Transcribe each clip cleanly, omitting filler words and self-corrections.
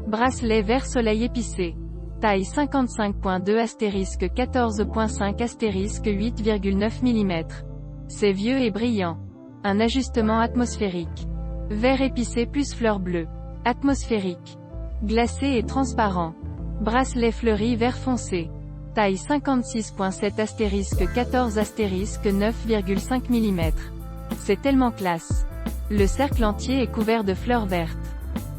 Bracelet vert soleil épicé. Taille 55.2 * 14.5 * 8,9 mm. C'est vieux et brillant. Un ajustement atmosphérique. Vert épicé plus fleur bleue. Atmosphérique. Glacé et transparent. Bracelet fleuri vert foncé. Taille 56.7 * 14 * 9,5 mm. C'est tellement classe. Le cercle entier est couvert de fleurs vertes.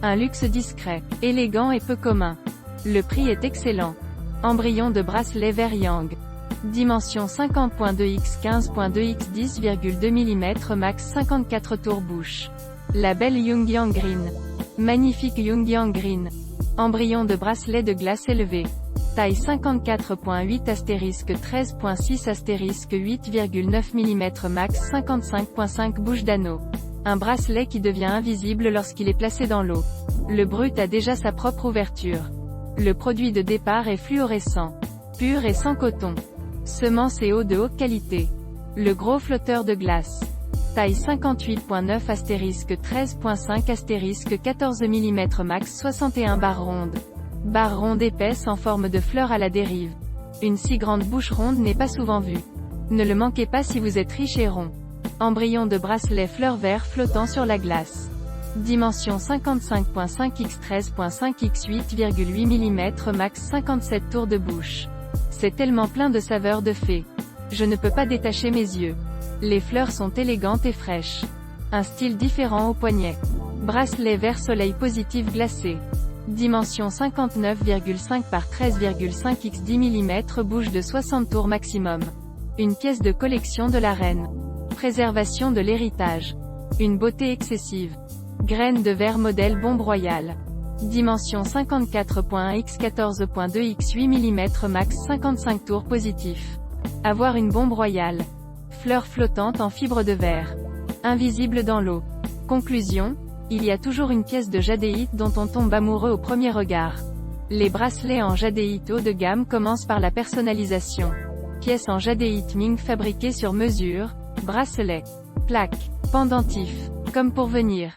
Un luxe discret, élégant et peu commun. Le prix est excellent. Embryon de bracelet vert yang. Dimension 50.2 x 15.2 x 10,2 mm max 54 tours bouche. Label Yongyang Green. Magnifique Yongyang Green. Embryon de bracelet de glace élevé. Taille 54.8 * 13.6 * 8,9 mm max 55.5 bouche d'anneau. Un bracelet qui devient invisible lorsqu'il est placé dans l'eau. Le brut a déjà sa propre ouverture. Le produit de départ est fluorescent. Pur et sans coton. Semence et eau de haute qualité. Le gros flotteur de glace. Taille 58.9 * 13.5 * 14 mm max 61 barres rondes. Barre ronde épaisse en forme de fleur à la dérive. Une si grande bouche ronde n'est pas souvent vue. Ne le manquez pas si vous êtes riche et rond. Embryon de bracelet fleur vert flottant sur la glace. Dimension 55.5 x 13.5 x 8,8 mm max 57 tours de bouche. C'est tellement plein de saveurs de fée. Je ne peux pas détacher mes yeux. Les fleurs sont élégantes et fraîches. Un style différent au poignet. Bracelet vert soleil positif glacé. Dimension 59,5 par 13,5 x 10 mm bouche de 60 tours maximum. Une pièce de collection de la reine. Préservation de l'héritage. Une beauté excessive. Graines de verre modèle bombe royale. Dimension 54.1 x 14.2 x 8 mm max 55 tours positif. Avoir une bombe royale. Fleurs flottantes en fibre de verre. Invisible dans l'eau. Conclusion, il y a toujours une pièce de jadéite dont on tombe amoureux au premier regard. Les bracelets en jadéite haut de gamme commencent par la personnalisation. Pièces en jadéite Ming fabriquées sur mesure, bracelets, plaques, pendentifs, comme pour venir.